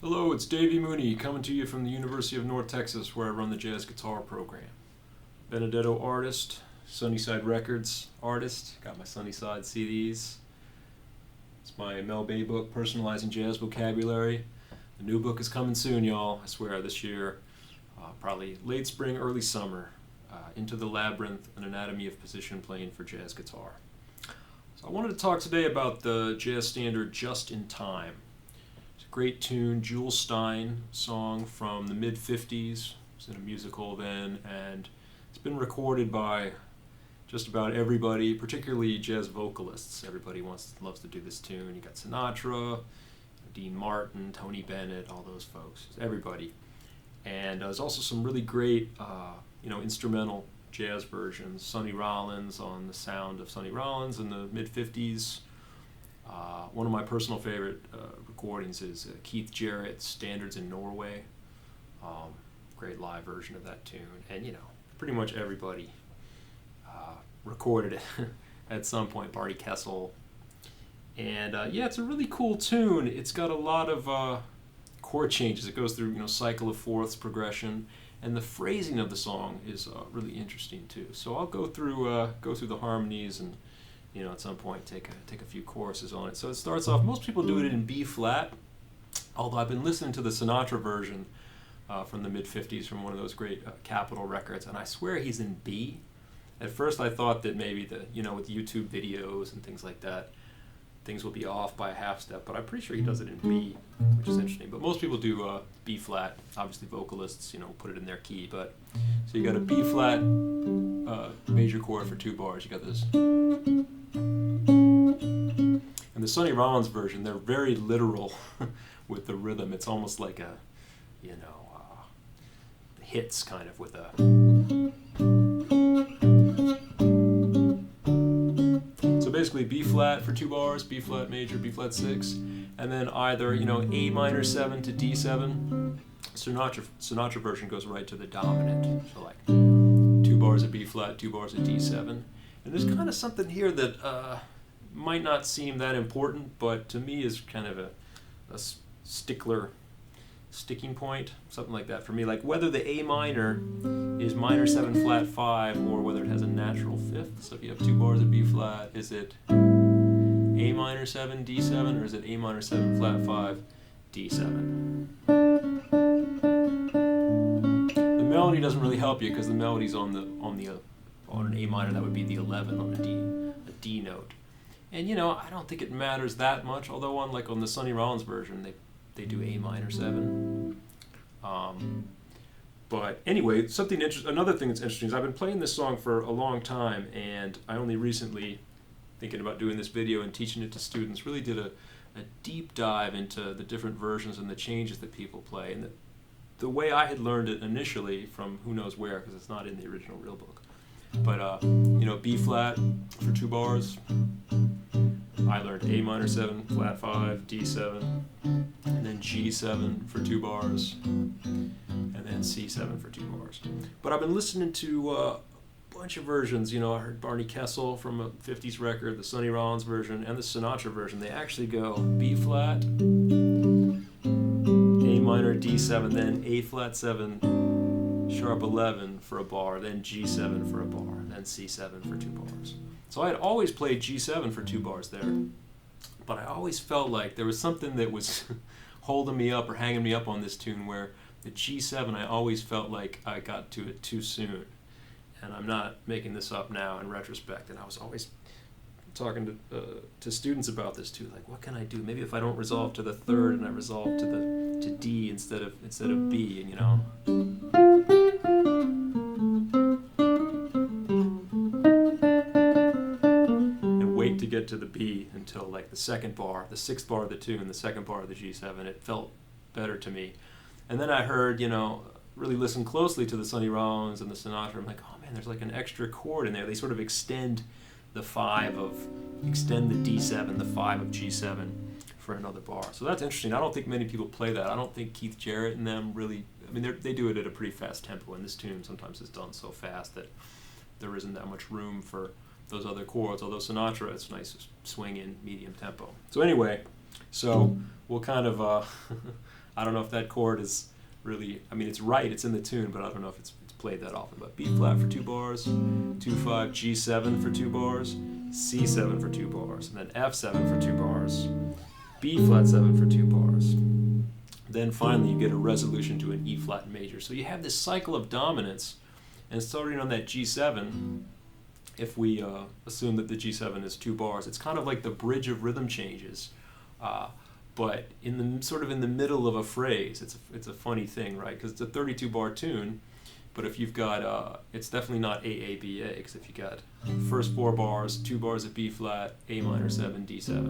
Hello, it's Davey Mooney coming to you from the University of North Texas, where I run the jazz guitar program. Benedetto artist, Sunnyside Records artist, got my Sunnyside CDs. It's my Mel Bay book, Personalizing Jazz Vocabulary. The new book is coming soon, y'all. I swear, this year, probably late spring, early summer. Into the Labyrinth, an anatomy of position playing for jazz guitar. So I wanted to talk today about the jazz standard Just in Time. It's a great tune, Jule Styne song from the mid-50s. It was in a musical then, and it's been recorded by just about everybody, particularly jazz vocalists. Everybody loves to do this tune. You got Sinatra, Dean Martin, Tony Bennett, all those folks, everybody. And there's also some really great instrumental jazz versions. Sonny Rollins on the sound of Sonny Rollins in the mid-50s. One of my personal favorite recordings is Keith Jarrett, Standards in Norway. Great live version of that tune. And, pretty much everybody recorded it at some point. Barney Kessel. And, it's a really cool tune. It's got a lot of chord changes. It goes through, cycle of fourths, progression. And the phrasing of the song is really interesting too. So I'll go through the harmonies and at some point take a few choruses on it. So it starts off. Most people do it in B flat, although I've been listening to the Sinatra version from the mid '50s from one of those great Capitol records, and I swear he's in B. At first I thought that maybe with YouTube videos and things like that, things will be off by a half step, but I'm pretty sure he does it in B, which is interesting. But most people do B flat. Obviously, vocalists, put it in their key. But so you got a B flat major chord for 2 bars. You got this, and the Sonny Rollins version, they're very literal with the rhythm. It's almost like a, hits kind of with a. Basically B flat for 2 bars, B flat major, B flat 6, and then either A minor 7 to D7. Sinatra version goes right to the dominant, so like 2 bars of B flat, 2 bars of D7, and there's kind of something here that might not seem that important, but to me is kind of a sticking point, something like that for me. Like whether the A minor is minor 7 flat 5 or whether it has a natural fifth. So if you have 2 bars of B flat, is it A minor 7 D7 or is it A minor 7 flat 5 D7? The melody doesn't really help you because the melody's on an A minor. That would be the 11 on a D note. And I don't think it matters that much. Although on the Sonny Rollins version, they do A minor 7. But anyway, another thing that's interesting is I've been playing this song for a long time, and I only recently, thinking about doing this video and teaching it to students, really did a deep dive into the different versions and the changes that people play. And the way I had learned it initially from who knows where, because it's not in the original real book. But, B flat for 2 bars. I learned A minor 7, flat 5, D7, and then G7 for 2 bars, and then C7 for 2 bars. But I've been listening to a bunch of versions. I heard Barney Kessel from a 50s record, the Sonny Rollins version, and the Sinatra version. They actually go B flat, A minor, D7, then A flat 7, sharp 11 for a bar, then G7 for a bar, then C7 for 2 bars. So I had always played G7 for 2 bars there, but I always felt like there was something that was holding me up or hanging me up on this tune where the G7, I always felt like I got to it too soon. And I'm not making this up now in retrospect, and I was always talking to students about this too, like what can I do? Maybe if I don't resolve to the 3rd and I resolve to D instead of B, and to get to the B until like the 2nd bar, the 6th bar of the tune, the 2nd bar of the G7. It felt better to me. And then I heard, really listen closely to the Sonny Rollins and the Sinatra. I'm like, oh man, there's like an extra chord in there. They sort of extend the D7, the 5 of G7 for another bar. So that's interesting. I don't think many people play that. I don't think Keith Jarrett and them really, they do it at a pretty fast tempo, and this tune sometimes is done so fast that there isn't that much room for those other chords, although Sinatra, it's nice to swing in medium tempo. So anyway, we'll kind of I don't know if that chord is really, I mean, it's right, it's in the tune, but I don't know if it's played that often. But B flat for 2 bars, 2-5, G7 for 2 bars, C7 for 2 bars, and then F7 for 2 bars, B flat 7 for 2 bars. Then finally you get a resolution to an E flat major. So you have this cycle of dominance, and starting on that G7, if we assume that the G7 is 2 bars, it's kind of like the bridge of rhythm changes, but in the middle of a phrase. It's a funny thing, right? Because it's a 32 bar tune, but if you've got, it's definitely not AABA, because if you got first 4 bars, 2 bars of B flat, A minor 7, D7,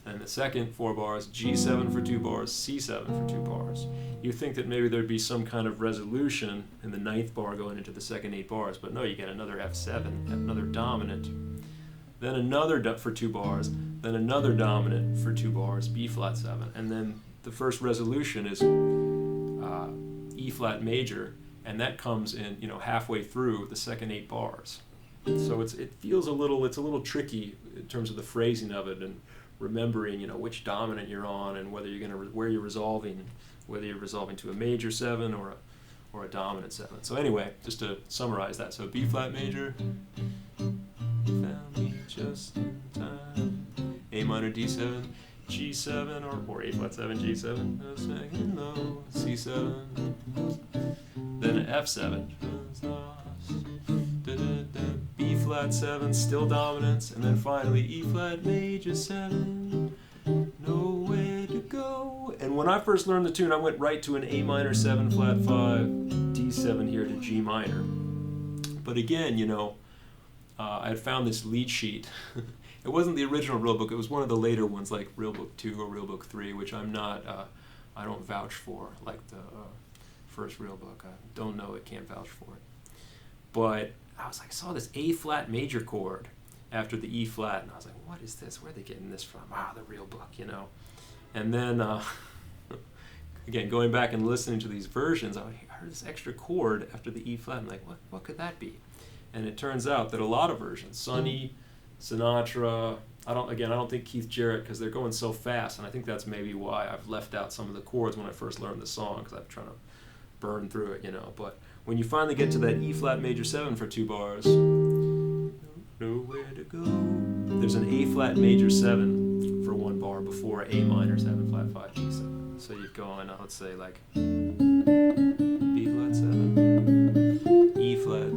and the second 4 bars, G7 for 2 bars, C7 for 2 bars. You think that maybe there'd be some kind of resolution in the 9th bar going into the second 8 bars, but no, you get another F7, another dominant, then another for 2 bars, then another dominant for 2 bars, B flat 7, and then the first resolution is E flat major, and that comes in, halfway through the second 8 bars. So it feels it's a little tricky in terms of the phrasing of it and remembering, which dominant you're on and whether you're where you're resolving, whether you're resolving to a major 7 or a dominant 7. So anyway, just to summarize that, so B flat major, found me just in time, A minor D7, G7 or A flat 7, G7, a second low, C7, then an F7, B flat 7, still dominance, and then finally E flat major 7, nowhere to go. And when I first learned the tune, I went right to an A minor 7 flat 5, D7 here to G minor. But again, I had found this lead sheet. It wasn't the original real book, it was one of the later ones like Real Book 2 or Real Book 3, which I don't vouch for, like the first real book. I don't know it, can't vouch for it. But I saw this A flat major chord after the E flat, and I was like, what is this? Where are they getting this from? The real book, And then, again, going back and listening to these versions, I heard this extra chord after the E flat. I'm like, what could that be? And it turns out that a lot of versions, Sonny, Sinatra, I don't think Keith Jarrett, because they're going so fast, and I think that's maybe why I've left out some of the chords when I first learned the song, because I'm trying to burn through it, But when you finally get to that E flat major 7 for 2 bars, nowhere to go, there's an A flat major 7 for 1 bar before A minor 7 flat 5 G7. So you'd go on, let's say like B flat 7, E flat,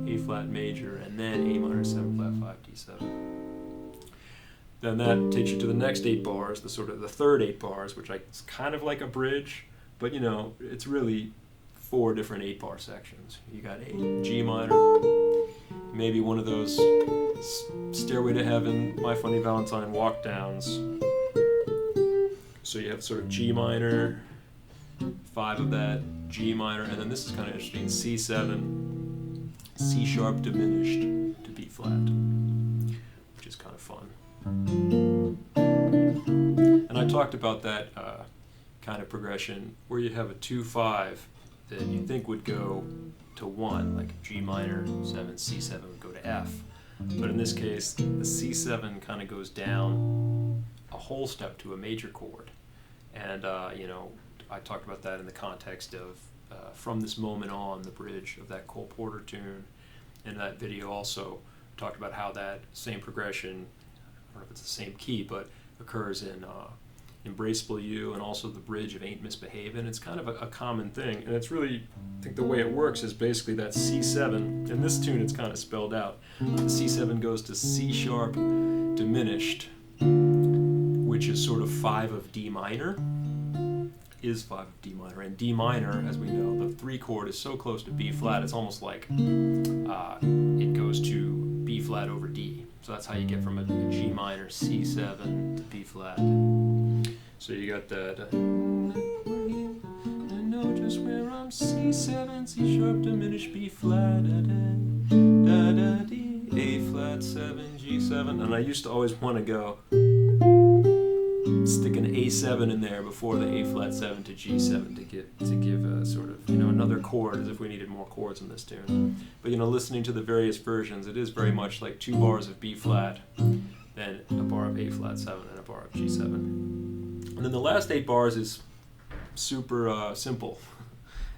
A flat major, and then A minor 7 flat 5 D7. Then that takes you to the next 8 bars, the third 8 bars, which it's kind of like a bridge, but it's really 4 different 8 bar sections. You got A, G minor, maybe one of those Stairway to Heaven, My Funny Valentine walk downs. So you have sort of G minor, 5 of that, G minor, and then this is kind of interesting, C7, C sharp diminished to B flat, which is kind of fun. And I talked about that kind of progression where you have a 2-5 that you think would go to 1, like G minor 7, C7 would go to F. But in this case, the C7 kind of goes down a whole step to a major chord. And, I talked about that in the context of From This Moment On, the bridge of that Cole Porter tune. In that video also talked about how that same progression, I don't know if it's the same key, but occurs in Embraceable You and also the bridge of Ain't Misbehavin'. It's kind of a common thing, and it's really, I think the way it works is basically that C7. In this tune it's kind of spelled out. The C7 goes to C sharp diminished, which is sort of 5 of D minor, is 5 of D minor, and D minor, as we know, the 3 chord is so close to B flat, it's almost like it goes to B flat over D. So that's how you get from a G minor C7 to B flat. So you got that. I know just where I'm C7, C sharp diminished B flat, da da D, A flat 7, G7, and I used to always want to go stick an A7 in there before the A flat 7 to G7 to give a sort of another chord, as if we needed more chords in this tune. But listening to the various versions, it is very much like 2 bars of B flat, then a bar of A flat 7 and a bar of G7. And then the last 8 bars is super simple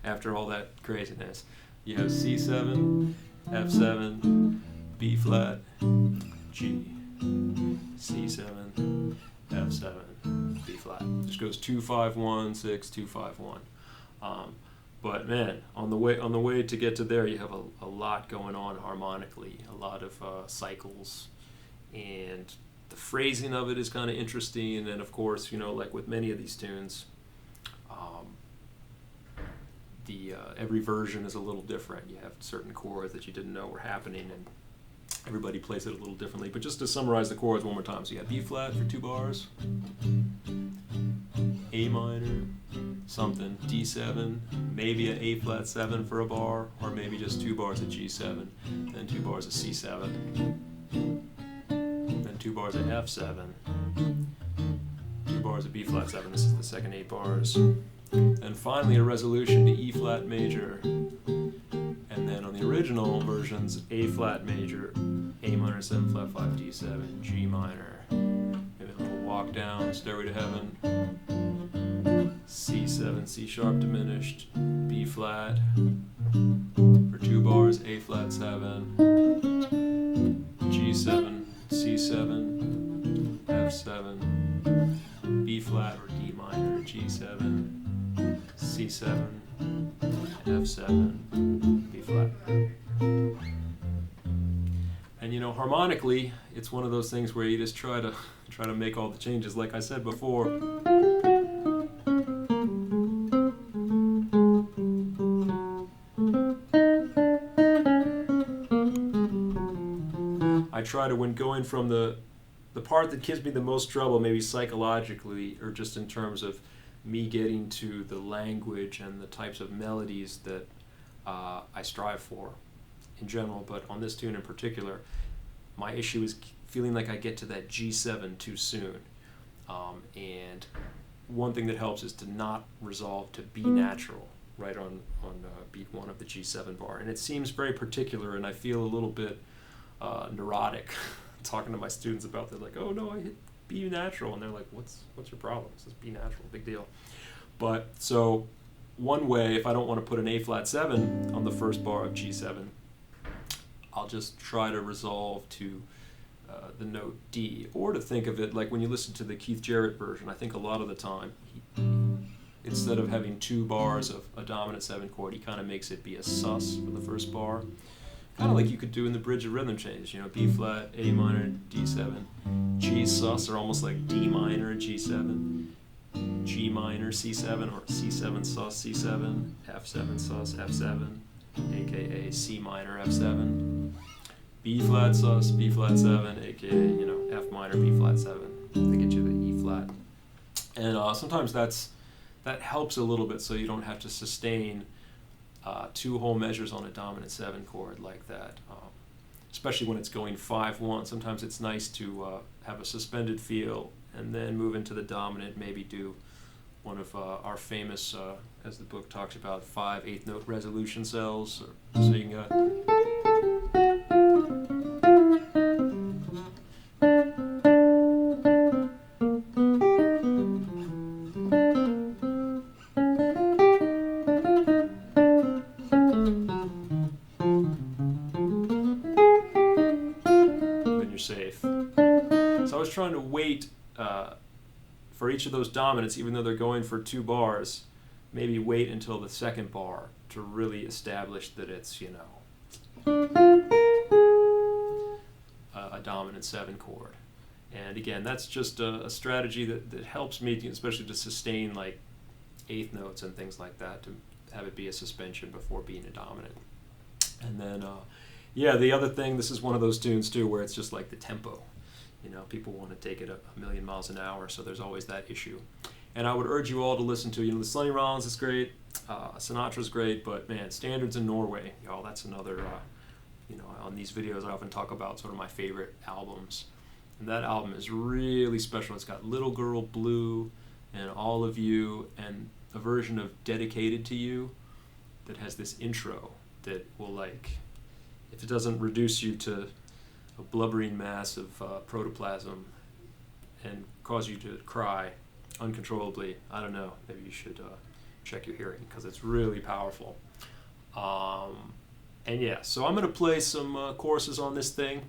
after all that craziness. You have C7, F7, B flat, G, C7, F7, B flat. Just goes 2 5 1 6 2 5 1. But man, on the way to get to there, you have a lot going on harmonically, a lot of cycles, and the phrasing of it is kind of interesting. And then of course, like with many of these tunes, every version is a little different. You have certain chords that you didn't know were happening, and everybody plays it a little differently. But just to summarize the chords one more time, so you have B flat for 2 bars, A minor, something, D7, maybe an A flat 7 for a bar, or maybe just 2 bars of G7, then 2 bars of C7, then 2 bars of F7, 2 bars of B flat 7, this is the second 8 bars, and finally a resolution to E flat major, and then on the original versions, A flat major, A minor 7 flat 5 D7, G minor, maybe a little walk down, Stairway to Heaven, C7, C sharp diminished, B flat, for 2 bars, A flat 7, G7, C7, F7, B flat or D minor, G7, C7, F7, B flat. And harmonically, it's one of those things where you just try to make all the changes. Like I said before, I try to, when going from the part that gives me the most trouble, maybe psychologically, or just in terms of me getting to the language and the types of melodies that I strive for in general, but on this tune in particular, my issue is feeling like I get to that G7 too soon. And one thing that helps is to not resolve to B natural right on beat 1 of the G7 bar. And it seems very particular, and I feel a little bit neurotic talking to my students about that, like, oh no, I hit B natural, and they're like, what's your problem? This is B natural, big deal. But so one way, if I don't want to put an A flat 7 on the first bar of G7, I'll just try to resolve to the note D, or to think of it like when you listen to the Keith Jarrett version. I think a lot of the time, instead of having 2 bars of a dominant 7 chord, he kind of makes it be a sus for the first bar. Kind of like you could do in the bridge of rhythm change, B flat, A minor, D7, G sus, or almost like D minor, G7, G minor, C7, or C7 sus, C7, F7 sus, F7, aka C minor, F7, B flat sus, B flat 7, aka F minor, B flat 7, to get you the E flat. And sometimes that helps a little bit, so you don't have to sustain 2 whole measures on a dominant 7 chord like that, especially when it's going 5-1. Sometimes it's nice to have a suspended feel and then move into the dominant, maybe do one of our famous, as the book talks about, 5 8th note resolution cells, or so you can safe. So I was trying to wait for each of those dominants, even though they're going for 2 bars, maybe wait until the second bar to really establish that it's, a dominant 7 chord. And again, that's just a strategy that helps me, especially to sustain like 8th notes and things like that, to have it be a suspension before being a dominant. And then the other thing, this is one of those tunes too where it's just like the tempo. People want to take it a million miles an hour, so there's always that issue. And I would urge you all to listen to, the Sonny Rollins is great, Sinatra's great, but man, Standards in Norway, y'all, that's another, on these videos I often talk about sort of my favorite albums. And that album is really special. It's got Little Girl Blue and All of You and a version of Dedicated to You that has this intro that will, like, if it doesn't reduce you to a blubbering mass of protoplasm and cause you to cry uncontrollably, I don't know, maybe you should check your hearing, because it's really powerful. And yeah, so I'm going to play some choruses on this thing.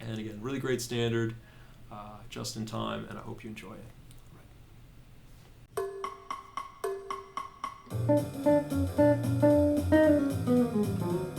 And again, really great standard, just in time, and I hope you enjoy it. All right.